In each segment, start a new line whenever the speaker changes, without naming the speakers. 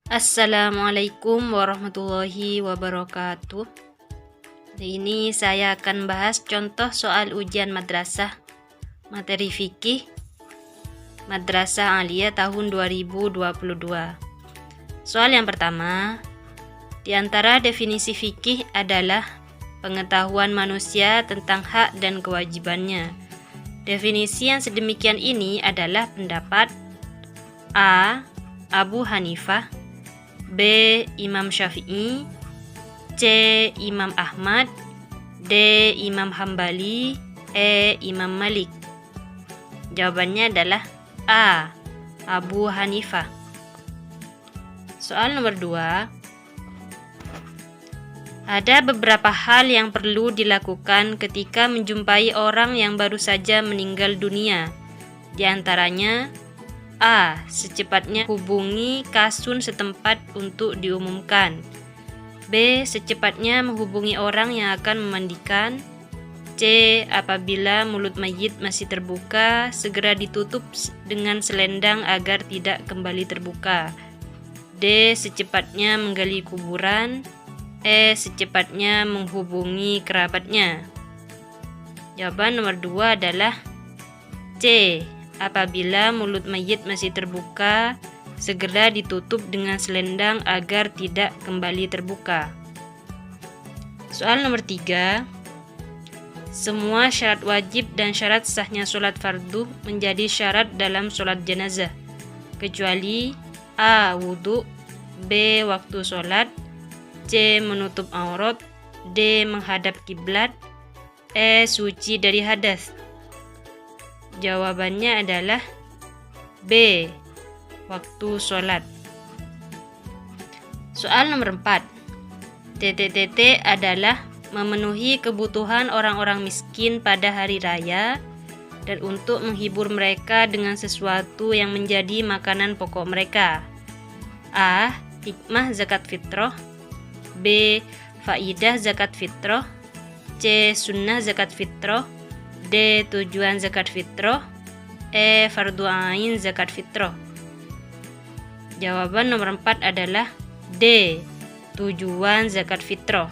Assalamualaikum warahmatullahi wabarakatuh. Ini saya akan bahas contoh soal ujian madrasah materi fikih Madrasah Aliyah tahun 2022. Soal yang pertama, di antara definisi fikih adalah pengetahuan manusia tentang hak dan kewajibannya. Definisi yang sedemikian ini adalah pendapat A. Abu Hanifah, B. Imam Syafi'i, C. Imam Ahmad, D. Imam Hambali, E. Imam Malik. Jawabannya adalah A. Abu Hanifah. Soal nomor 2. Ada beberapa hal yang perlu dilakukan ketika menjumpai orang yang baru saja meninggal dunia. Di antaranya A. Secepatnya hubungi kasun setempat untuk diumumkan. B. Secepatnya menghubungi orang yang akan memandikan. C. Apabila mulut mayit masih terbuka, segera ditutup dengan selendang agar tidak kembali terbuka. D. Secepatnya menggali kuburan. E. Secepatnya menghubungi kerabatnya. Jawaban nomor 2 adalah C. Apabila mulut mayit masih terbuka, segera ditutup dengan selendang agar tidak kembali terbuka. Soal nomor 3. Semua syarat wajib dan syarat sahnya sholat fardu menjadi syarat dalam sholat jenazah, kecuali A. Wudhu, B. Waktu sholat, C. Menutup aurat, D. Menghadap kiblat, E. Suci dari hadas. Jawabannya adalah B. Waktu sholat. Soal nomor 4. TTTT adalah memenuhi kebutuhan orang-orang miskin pada hari raya dan untuk menghibur mereka dengan sesuatu yang menjadi makanan pokok mereka. A. Hikmah zakat fitrah, B. Faidah zakat fitrah, C. Sunnah zakat fitrah, D. Tujuan zakat fitrah, E. Fardu ain zakat fitrah. Jawaban nomor 4 adalah D. Tujuan zakat fitrah.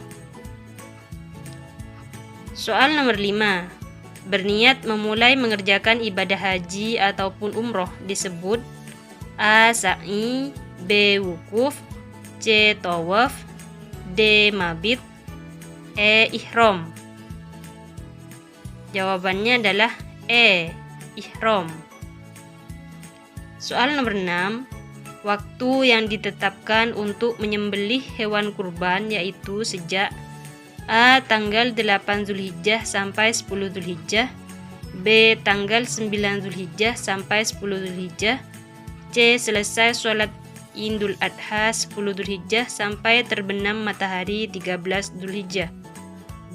Soal nomor 5. Berniat memulai mengerjakan ibadah haji ataupun umroh disebut A. Sa'i, B. Wukuf, C. Tawaf, D. Mabit, E. Ihram. Jawabannya adalah E. Ihram. Soal nomor 6. Waktu yang ditetapkan untuk menyembelih hewan kurban yaitu sejak A. Tanggal 8 Zulhijjah sampai 10 Zulhijjah, B. Tanggal 9 Zulhijjah sampai 10 Zulhijjah, C. Selesai sholat Idul Adha 10 Zulhijjah sampai terbenam matahari 13 Zulhijjah,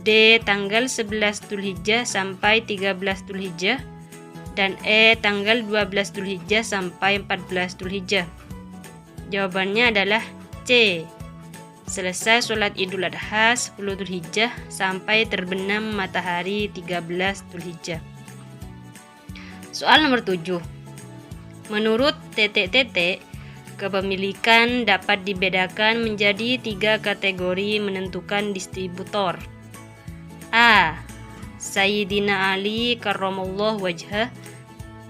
D. Tanggal 11 Zulhijjah sampai 13 Zulhijjah, dan E. Tanggal 12 Zulhijjah sampai 14 Zulhijjah. Jawabannya adalah C. Selesai sholat Idul Adha 10 Zulhijjah sampai terbenam matahari 13 Zulhijjah. Soal nomor 7. Menurut TTTT, kepemilikan dapat dibedakan menjadi 3 kategori menentukan distributor. A. Sayyidina Ali karramallahu wajhah,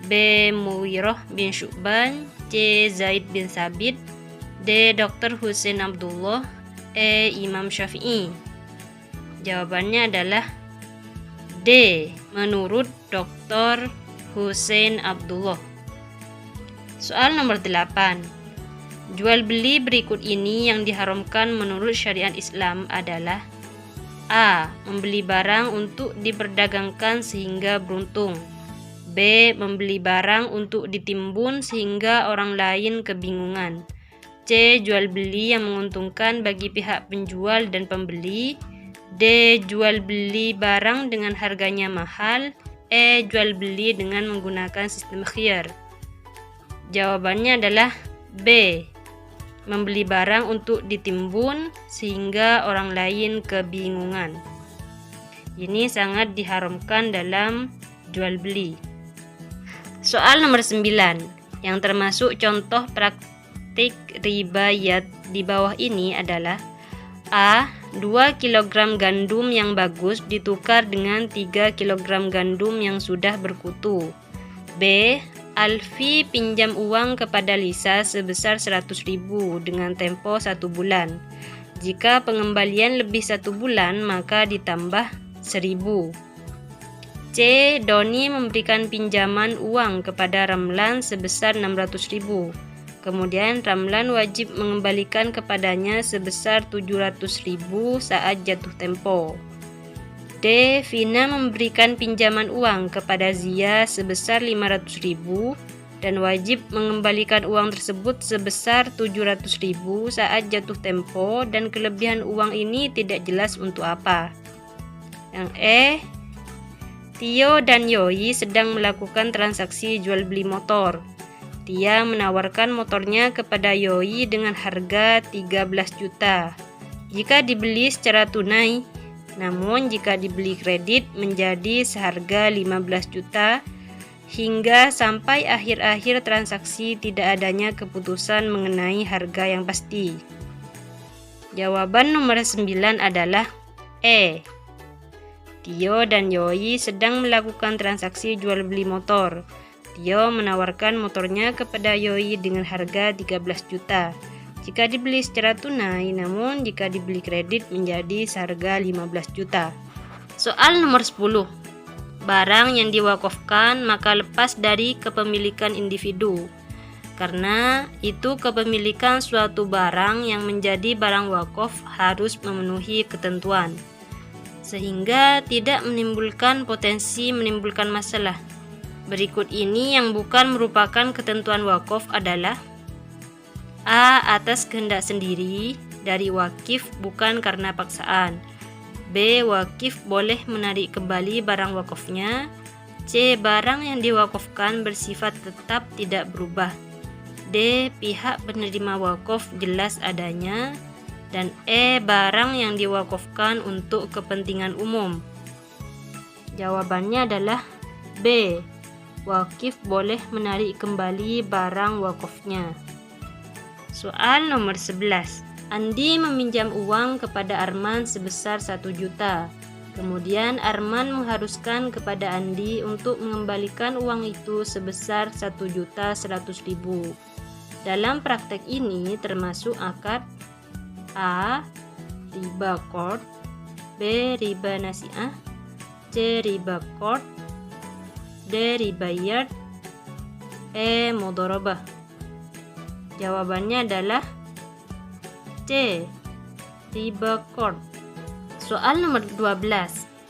B. Muwirah bin Syu'ban, C. Zaid bin Sabit, D. Dr. Husain Abdullah, E. Imam Syafi'i. Jawabannya adalah D. Menurut Dr. Husain Abdullah. Soal nomor 8. Jual beli berikut ini yang diharamkan menurut syariat Islam adalah A. Membeli barang untuk diperdagangkan sehingga beruntung, B. Membeli barang untuk ditimbun sehingga orang lain kebingungan, C. Jual beli yang menguntungkan bagi pihak penjual dan pembeli, D. Jual beli barang dengan harganya mahal, E. Jual beli dengan menggunakan sistem khiyar. Jawabannya adalah B. Membeli barang untuk ditimbun sehingga orang lain kebingungan. Ini sangat diharamkan dalam jual beli. Soal nomor 9 yang termasuk contoh praktik praktik ribayat di bawah ini adalah: A. 2 kg gandum yang bagus ditukar dengan 3 kg gandum yang sudah berkutu. B. Alfi pinjam uang kepada Lisa sebesar 100.000 dengan tempo 1 bulan. Jika pengembalian lebih 1 bulan, maka ditambah 1.000. C. Doni memberikan pinjaman uang kepada Ramlan sebesar 600.000. Kemudian Ramlan wajib mengembalikan kepadanya sebesar 700.000 saat jatuh tempo. D. Vina memberikan pinjaman uang kepada Zia sebesar 500.000 dan wajib mengembalikan uang tersebut sebesar 700.000 saat jatuh tempo, dan kelebihan uang ini tidak jelas untuk apa. Yang E. Tio dan Yoi sedang melakukan transaksi jual beli motor. Dia menawarkan motornya kepada Yoi dengan harga 13 juta jika dibeli secara tunai, namun jika dibeli kredit menjadi seharga 15 juta hingga sampai akhir-akhir transaksi tidak adanya keputusan mengenai harga yang pasti. Jawaban nomor 9 adalah E. Tio dan Yoi sedang melakukan transaksi jual beli motor. Tio menawarkan motornya kepada Yoi dengan harga 13 juta jika dibeli secara tunai, namun jika dibeli kredit menjadi seharga 15 juta. Soal nomor 10. Barang yang diwakafkan maka lepas dari kepemilikan individu, karena itu kepemilikan suatu barang yang menjadi barang wakaf harus memenuhi ketentuan, sehingga tidak menimbulkan potensi menimbulkan masalah. Berikut ini yang bukan merupakan ketentuan wakaf adalah: A. Atas kehendak sendiri dari wakif bukan karena paksaan. B. Wakif boleh menarik kembali barang wakafnya. C. Barang yang diwakafkan bersifat tetap tidak berubah. D. Pihak penerima wakaf jelas adanya. Dan E. Barang yang diwakafkan untuk kepentingan umum. Jawabannya adalah B. Wakif boleh menarik kembali barang wakafnya. Soal nomor 11. Andi meminjam uang kepada Arman sebesar 1 juta. Kemudian Arman mengharuskan kepada Andi untuk mengembalikan uang itu sebesar 1.100.000. Dalam praktek ini termasuk akad A. Riba qard, B. Riba nasi'ah, C. Riba qard, D. Riba yard, E. mudharabah. Jawabannya adalah C. Riba qard. Soal nomor 12.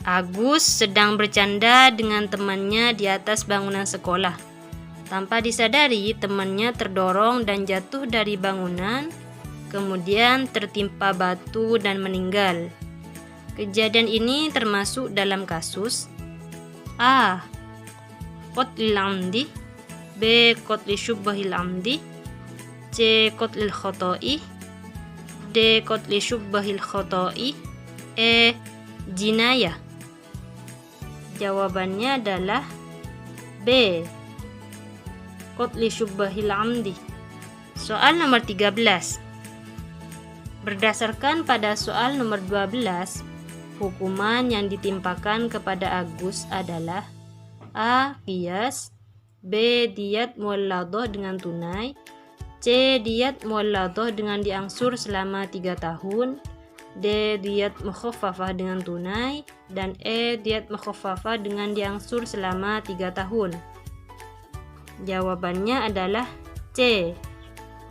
Agus sedang bercanda dengan temannya di atas bangunan sekolah. Tanpa disadari, temannya terdorong dan jatuh dari bangunan, kemudian tertimpa batu dan meninggal. Kejadian ini termasuk dalam kasus A. Qatlil amdi, B. Qatli syubbahil amdi, C. Qatlil khoto'i, D. Qatli syubbahil khoto'i, E. Jinayah. Jawabannya adalah B. Qatli syubbahil amdi. Soal nomor 13. Berdasarkan pada soal nomor 12, hukuman yang ditimpakan kepada Agus adalah A. Qiyas, B. Diyat muwalladah dengan tunai, C. Diyat muwalladah dengan diangsur selama 3 tahun, D. Diyat mukhaffafah dengan tunai, dan E. Diyat mukhaffafah dengan diangsur selama 3 tahun. Jawabannya adalah C.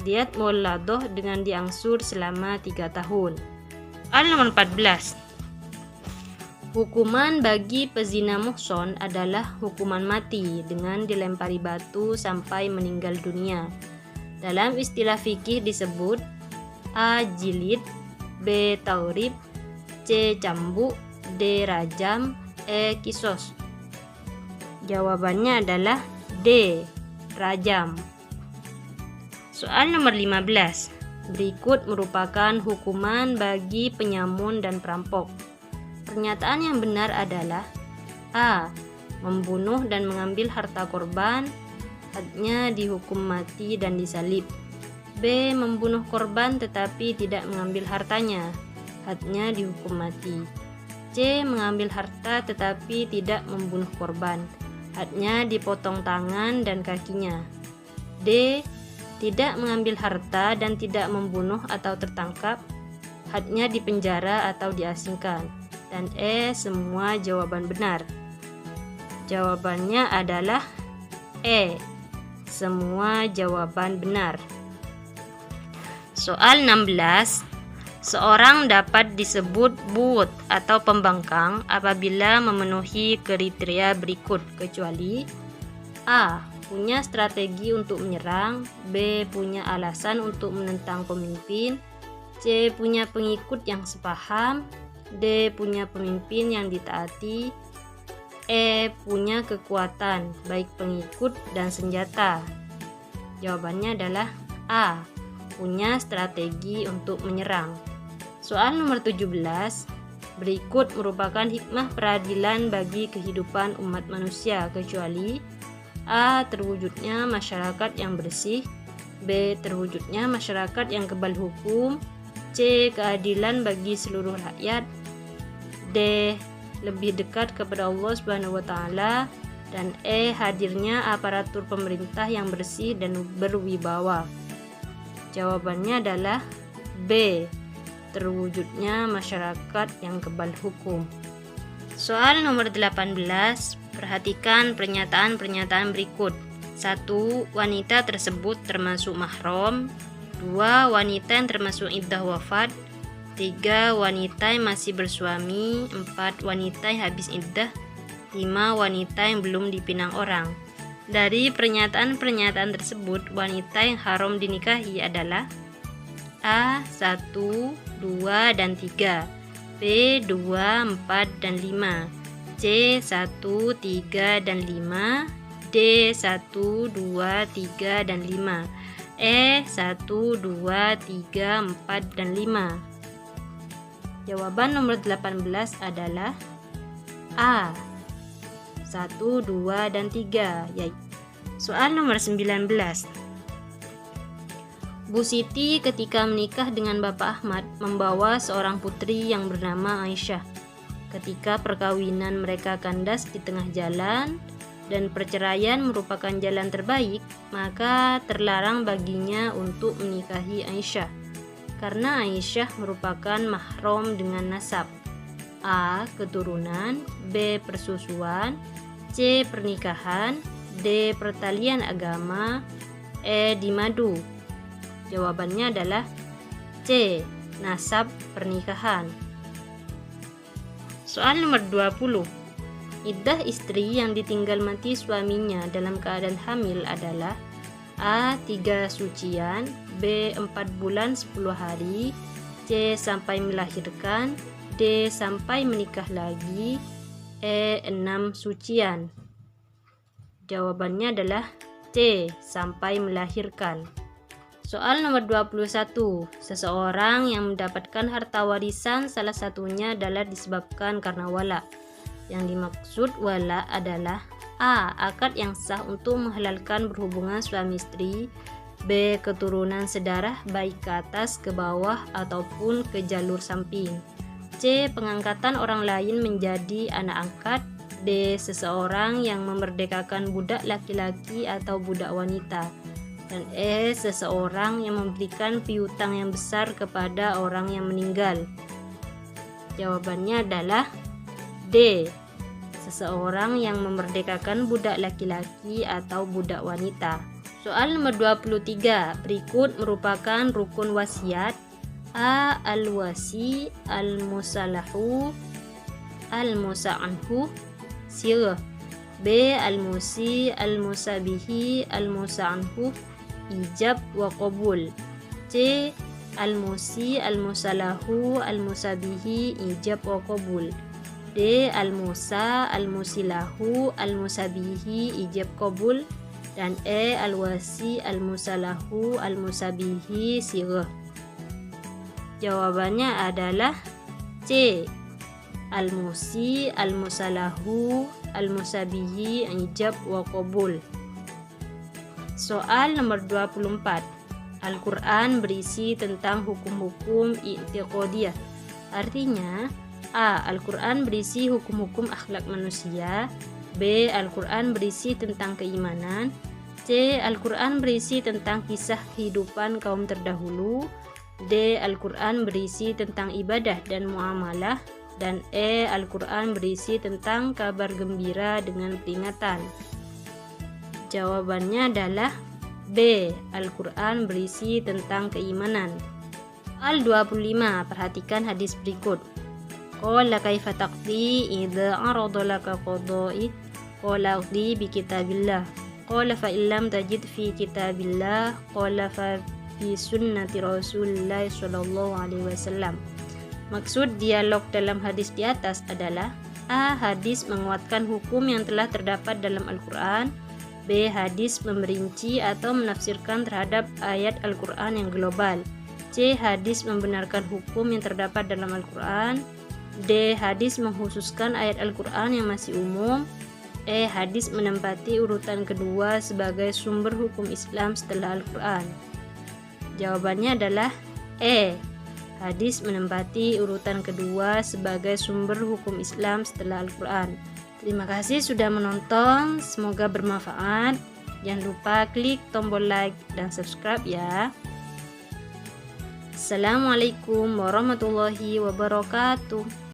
Diyat muwalladah dengan diangsur selama 3 tahun. Soal nomor 14. Hukuman bagi pezina muhson adalah hukuman mati dengan dilempari batu sampai meninggal dunia. Dalam istilah fikih disebut A. Jilid, B. Taurib, C. Cambuk, D. Rajam, E. Kisos. Jawabannya adalah D. Rajam. Soal nomor 15. Berikut merupakan hukuman bagi penyamun dan perampok. Pernyataan yang benar adalah A. Membunuh dan mengambil harta korban, hadnya dihukum mati dan disalib. B. Membunuh korban tetapi tidak mengambil hartanya, hadnya dihukum mati. C. Mengambil harta tetapi tidak membunuh korban, hadnya dipotong tangan dan kakinya. D. Tidak mengambil harta dan tidak membunuh atau tertangkap, hadnya dipenjara atau diasingkan. Dan E. Semua jawaban benar. Jawabannya adalah E. Semua jawaban benar. Soal 16. Seorang dapat disebut buut atau pembangkang apabila memenuhi kriteria berikut, kecuali A. Punya strategi untuk menyerang, B. Punya alasan untuk menentang pemimpin, C. Punya pengikut yang sepaham, D. Punya pemimpin yang ditaati, E. Punya kekuatan, baik pengikut dan senjata. Jawabannya adalah A. Punya strategi untuk menyerang. Soal nomor 17. Berikut merupakan hikmah peradilan bagi kehidupan umat manusia, kecuali A. Terwujudnya masyarakat yang bersih, B. Terwujudnya masyarakat yang kebal hukum, C. Keadilan bagi seluruh rakyat, D. Lebih dekat kepada Allah SWT, dan E. Hadirnya aparatur pemerintah yang bersih dan berwibawa. Jawabannya adalah B. Terwujudnya masyarakat yang kebal hukum. Soal nomor 18. Perhatikan pernyataan-pernyataan berikut. 1. Wanita tersebut termasuk mahram. 2. Wanita yang termasuk iddah wafat. 3. Wanita yang masih bersuami. 4. Wanita yang habis iddah. 5. Wanita yang belum dipinang orang. Dari pernyataan-pernyataan tersebut, wanita yang haram dinikahi adalah A. 1, 2, dan 3, B. 2, 4, dan 5, C. 1, 3, dan 5, D. 1, 2, 3, dan 5, E. 1, 2, 3, 4, dan 5. Jawaban nomor 18 adalah A. 1, 2, dan 3. Soal nomor 19. Bu Siti ketika menikah dengan Bapak Ahmad membawa seorang putri yang bernama Aisyah. Ketika perkawinan mereka kandas di tengah jalan dan perceraian merupakan jalan terbaik, maka terlarang baginya untuk menikahi Aisyah karena Aisyah merupakan mahram dengan nasab. A. Keturunan, B. Persusuan, C. Pernikahan, D. Pertalian agama, E. Dimadu. Jawabannya adalah C. Nasab pernikahan. Soal nomor 20. Iddah istri yang ditinggal mati suaminya dalam keadaan hamil adalah A. 3 sucian, B. 4 bulan 10 hari, C. Sampai melahirkan, D. Sampai menikah lagi, E. 6 sucian. Jawabannya adalah C. Sampai melahirkan. Soal nomor 21. Seseorang yang mendapatkan harta warisan salah satunya adalah disebabkan karena wala. Yang dimaksud wala adalah A. Akad yang sah untuk menghalalkan berhubungan suami istri, B. Keturunan sedarah baik ke atas, ke bawah, ataupun ke jalur samping, C. Pengangkatan orang lain menjadi anak angkat, D. Seseorang yang memerdekakan budak laki-laki atau budak wanita, dan E. Seseorang yang memberikan piutang yang besar kepada orang yang meninggal. Jawabannya adalah D. Seseorang yang memerdekakan budak laki-laki atau budak wanita. Soal nomor 23. Berikut merupakan rukun wasiat. A. Al-wasi, al-musalahu, al-musa'anhu, sirah. B. Al-musi, al-musabihi, al-musa'anhu, ijab wa qabul. C. Al-musi, al-musalahu, al-musabihi, ijab wa qabul. D. Al-musa, al-musilahu, al-musabihi, ijab qabul. Dan E. Al-wasi, al-musalahu, al-musabihi, sirah. Jawabannya adalah C. Al-musi, al-musalahu, al-musabihi, ijab wa qabul. Soal nomor 24. Al-Quran berisi tentang hukum-hukum i'tiqadiyah. Artinya, A. Al-Quran berisi hukum-hukum akhlak manusia. B. Al-Quran berisi tentang keimanan. C. Al-Quran berisi tentang kisah kehidupan kaum terdahulu. D. Al-Quran berisi tentang ibadah dan muamalah. Dan E. Al-Quran berisi tentang kabar gembira dengan peringatan. Jawabannya adalah B. Al-Quran berisi tentang keimanan. Al-25. Perhatikan hadis berikut. Qala kaifa taqdi idza arada laka qada'i? Qala aqdi bi kitabillah. Qala fa illam tajid fi kitabillah. Qala fa fi sunnati Rasulillah sallallahu alaihi wasallam. Maksud dialog dalam hadis di atas adalah A. Hadis menguatkan hukum yang telah terdapat dalam Al-Quran. B. Hadis memerinci atau menafsirkan terhadap ayat Al-Quran yang global. C. Hadis membenarkan hukum yang terdapat dalam Al-Quran. D. Hadis mengkhususkan ayat Al-Quran yang masih umum. E. Hadis menempati urutan kedua sebagai sumber hukum Islam setelah Al-Quran. Jawabannya adalah E. Hadis menempati urutan kedua sebagai sumber hukum Islam setelah Al-Quran. Terima kasih sudah menonton, semoga bermanfaat. Jangan lupa klik tombol like dan subscribe ya. Assalamualaikum warahmatullahi wabarakatuh.